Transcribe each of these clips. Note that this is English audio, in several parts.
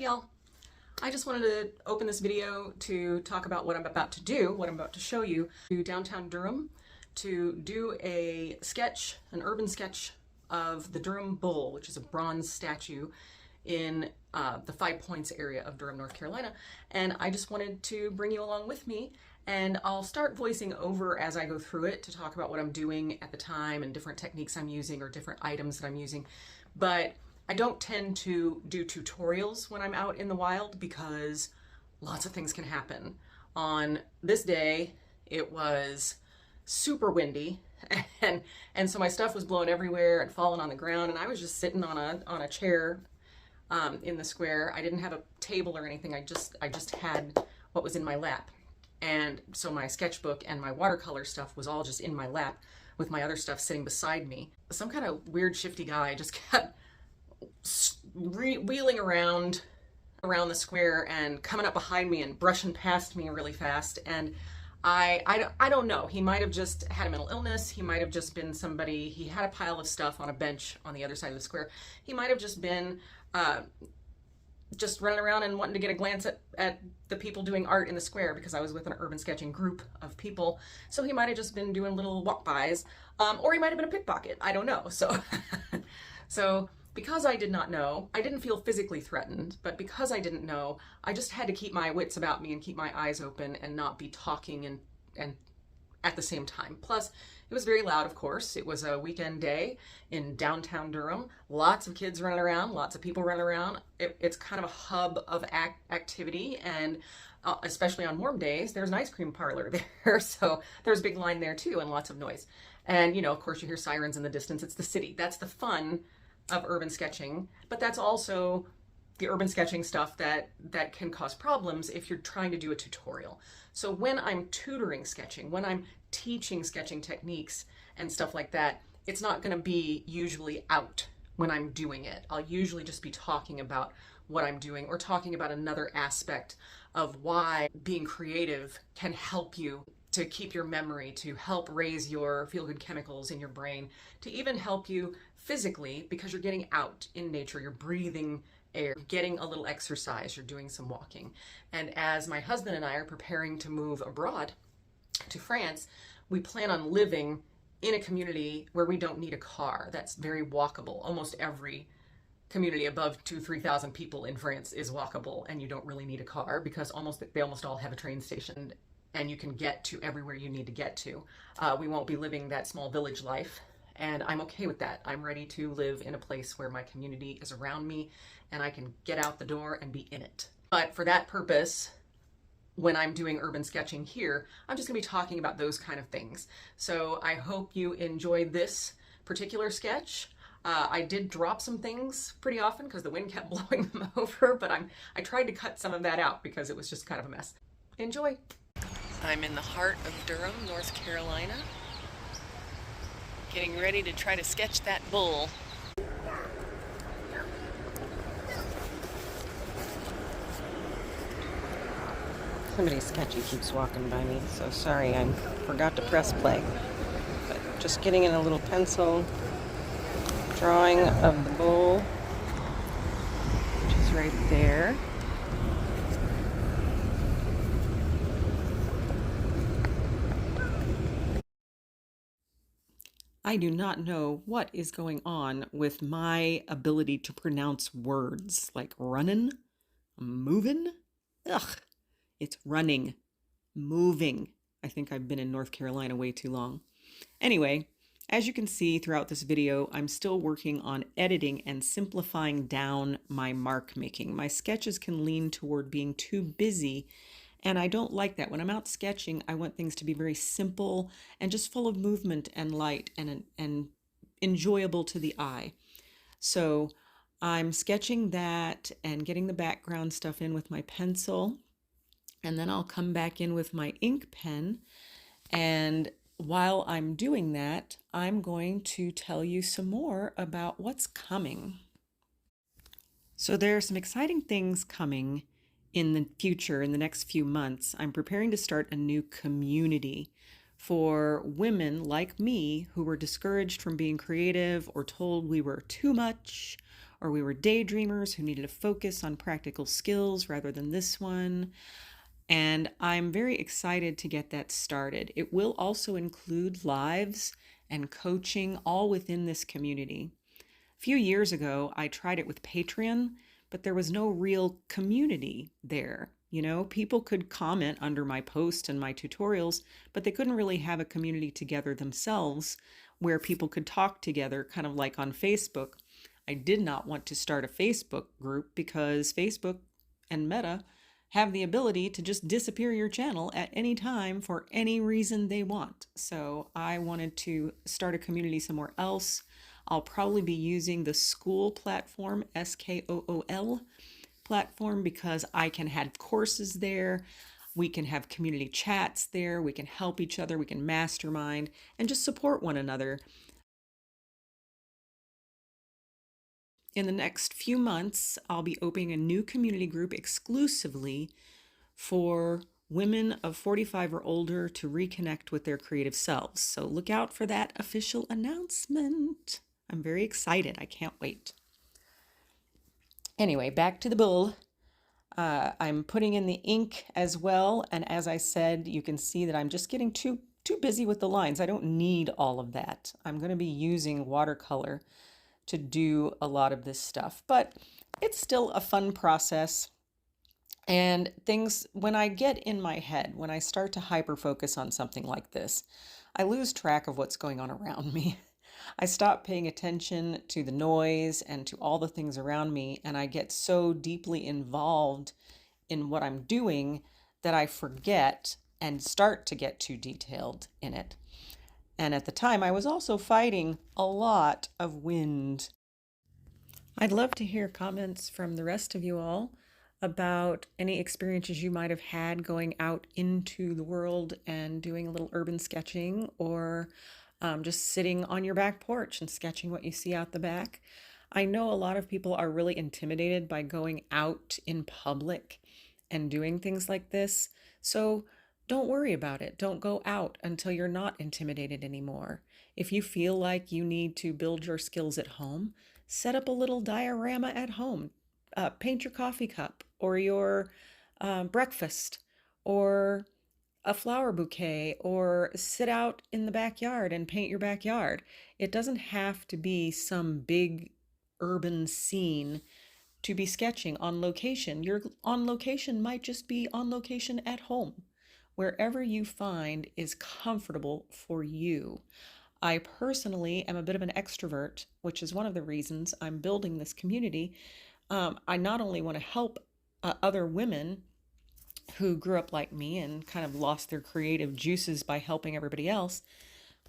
Hey y'all, I just wanted to open this video to talk about what I'm about to do, what I'm about to show you, to downtown Durham to do a sketch, an urban sketch of the Durham Bull, which is a bronze statue in the Five Points area of Durham, North Carolina. And I just wanted to bring you along with me, and I'll start voicing over as I go through it to talk about what I'm doing at the time and different techniques I'm using or different items that I'm using. But I don't tend to do tutorials when I'm out in the wild because lots of things can happen. On this day, it was super windy and so my stuff was blowing everywhere and falling on the ground, and I was just sitting on a chair in the square. I didn't have a table or anything. I just had what was in my lap. And so my sketchbook and my watercolor stuff was all just in my lap with my other stuff sitting beside me. Some kind of weird shifty guy just kept wheeling around the square and coming up behind me and brushing past me really fast. And I don't know. He might have just had a mental illness. He might have just been somebody. He had a pile of stuff on a bench on the other side of the square. He might have just been just running around and wanting to get a glance at the people doing art in the square, because I was with an urban sketching group of people. So he might have just been doing little walk-bys, or he might have been a pickpocket. I don't know. So because I did not know, I didn't feel physically threatened, but because I didn't know, I just had to keep my wits about me and keep my eyes open and not be talking and at the same time. Plus, it was very loud, of course. It was a weekend day in downtown Durham. Lots of kids running around, lots of people running around. It's kind of a hub of activity, and especially on warm days, there's an ice cream parlor there. So there's a big line there too, and lots of noise. And, you know, of course, you hear sirens in the distance. It's the city. That's the fun of urban sketching, but that's also the urban sketching stuff that can cause problems if you're trying to do a tutorial. So when I'm tutoring sketching, when I'm teaching sketching techniques and stuff like that, it's not going to be usually out when I'm doing it. I'll usually just be talking about what I'm doing or talking about another aspect of why being creative can help you to keep your memory, to help raise your feel-good chemicals in your brain, to even help you physically, because you're getting out in nature, you're breathing air, getting a little exercise, you're doing some walking. And as my husband and I are preparing to move abroad to France, we plan on living in a community where we don't need a car. That's very walkable. Almost every community above 2,000-3,000 people in France is walkable, and you don't really need a car because they almost all have a train station, and you can get to everywhere you need to get to. We won't be living that small village life, and I'm okay with that. I'm ready to live in a place where my community is around me and I can get out the door and be in it. But for that purpose, when I'm doing urban sketching here, I'm just gonna be talking about those kind of things. So I hope you enjoy this particular sketch. I did drop some things pretty often because the wind kept blowing them over, but I tried to cut some of that out because it was just kind of a mess. Enjoy. I'm in the heart of Durham, North Carolina, getting ready to try to sketch that bull. Somebody sketchy keeps walking by me, so sorry, I forgot to press play. But just getting in a little pencil drawing of the bull, which is right there. I do not know what is going on with my ability to pronounce words like runnin', movin'. Ugh, it's running, moving. I think I've been in North Carolina way too long. Anyway, as you can see throughout this video, I'm still working on editing and simplifying down my mark making. My sketches can lean toward being too busy, and I don't like that. When I'm out sketching, I want things to be very simple and just full of movement and light and enjoyable to the eye. So I'm sketching that and getting the background stuff in with my pencil, and then I'll come back in with my ink pen. And while I'm doing that, I'm going to tell you some more about what's coming. So there are some exciting things coming in the future, in the next few months. I'm preparing to start a new community for women like me who were discouraged from being creative or told we were too much or we were daydreamers who needed to focus on practical skills rather than this one. And I'm very excited to get that started. It will also include lives and coaching all within this community. A few years ago, I tried it with Patreon, but there was no real community there. You know, people could comment under my posts and my tutorials, but they couldn't really have a community together themselves where people could talk together, kind of like on Facebook. I did not want to start a Facebook group because Facebook and Meta have the ability to just disappear your channel at any time for any reason they want. So I wanted to start a community somewhere else. I'll probably be using the school platform, SKOOL platform, because I can have courses there. We can have community chats there. We can help each other. We can mastermind and just support one another. In the next few months, I'll be opening a new community group exclusively for women of 45 or older to reconnect with their creative selves. So look out for that official announcement. I'm very excited. I can't wait. Anyway, back to the bull. I'm putting in the ink as well. And as I said, you can see that I'm just getting too busy with the lines. I don't need all of that. I'm going to be using watercolor to do a lot of this stuff, but it's still a fun process. And things, when I get in my head, when I start to hyper focus on something like this, I lose track of what's going on around me. I stop paying attention to the noise and to all the things around me, and I get so deeply involved in what I'm doing that I forget and start to get too detailed in it. And at the time, I was also fighting a lot of wind. I'd love to hear comments from the rest of you all about any experiences you might have had going out into the world and doing a little urban sketching, or just sitting on your back porch and sketching what you see out the back. I know a lot of people are really intimidated by going out in public and doing things like this. So don't worry about it. Don't go out until you're not intimidated anymore. If you feel like you need to build your skills at home, set up a little diorama at home. Paint your coffee cup or your breakfast or a flower bouquet, or sit out in the backyard and paint your backyard. It doesn't have to be some big urban scene to be sketching on location. Your on location might just be on location at home, wherever you find is comfortable for you. I personally am a bit of an extrovert, which is one of the reasons I'm building this community. I not only want to help other women who grew up like me and kind of lost their creative juices by helping everybody else,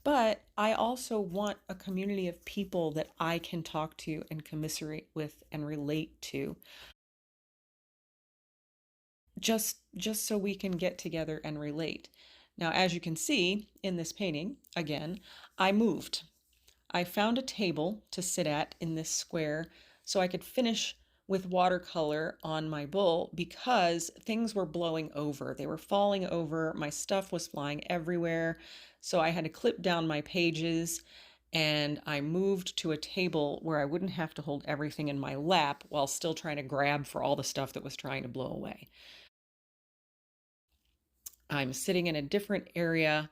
but I also want a community of people that I can talk to and commiserate with and relate to, just so we can get together and relate. Now, as you can see in this painting, again, I moved. I found a table to sit at in this square so I could finish with watercolor on my bull because things were blowing over. They were falling over. My stuff was flying everywhere. So I had to clip down my pages, and I moved to a table where I wouldn't have to hold everything in my lap while still trying to grab for all the stuff that was trying to blow away. I'm sitting in a different area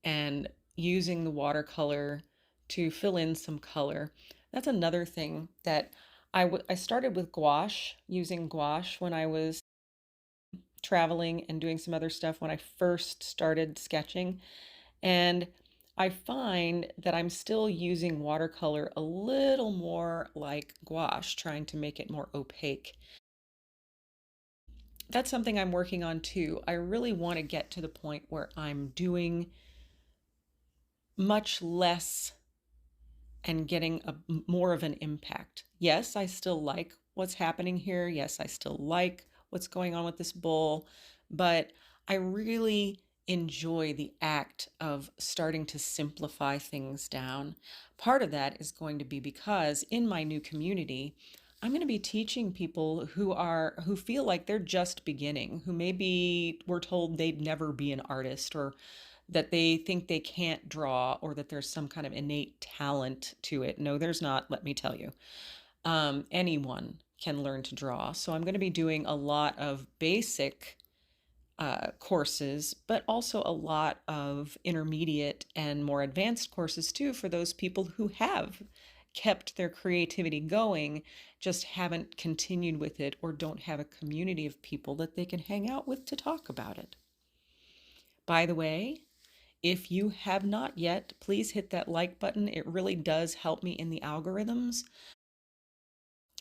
and using the watercolor to fill in some color. That's another thing that I started with gouache, using gouache when I was traveling and doing some other stuff when I first started sketching. And I find that I'm still using watercolor a little more like gouache, trying to make it more opaque. That's something I'm working on too. I really want to get to the point where I'm doing much less and getting more of an impact. Yes, I still like what's happening here. Yes, I still like what's going on with this bowl, but I really enjoy the act of starting to simplify things down. Part of that is going to be because in my new community, I'm going to be teaching people who feel like they're just beginning, who maybe were told they'd never be an artist, or that they think they can't draw, or that there's some kind of innate talent to it. No, there's not, let me tell you. Anyone can learn to draw. So I'm going to be doing a lot of basic courses, but also a lot of intermediate and more advanced courses too for those people who have kept their creativity going, just haven't continued with it or don't have a community of people that they can hang out with to talk about it. By the way, if you have not yet, please hit that like button. It really does help me in the algorithms.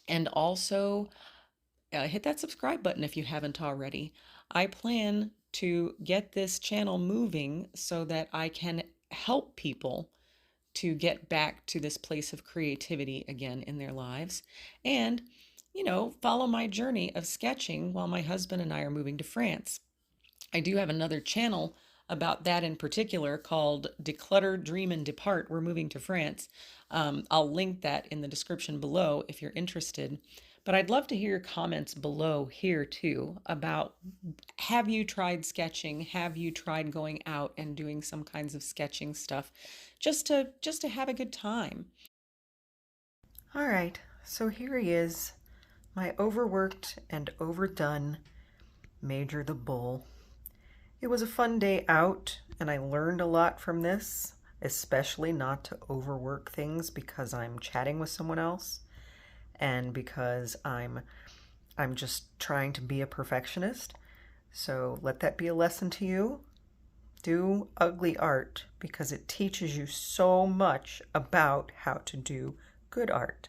And also hit that subscribe button if you haven't already. I plan to get this channel moving so that I can help people to get back to this place of creativity again in their lives and, follow my journey of sketching while my husband and I are moving to France. I do have another channel about that in particular called Declutter, Dream, and Depart. We're moving to France. I'll link that in the description below if you're interested. But I'd love to hear your comments below here too about, have you tried sketching? Have you tried going out and doing some kinds of sketching stuff just to have a good time? All right, so here he is, my overworked and overdone Major the Bull. It was a fun day out, and I learned a lot from this, especially not to overwork things because I'm chatting with someone else and because I'm just trying to be a perfectionist. So let that be a lesson to you. Do ugly art because it teaches you so much about how to do good art.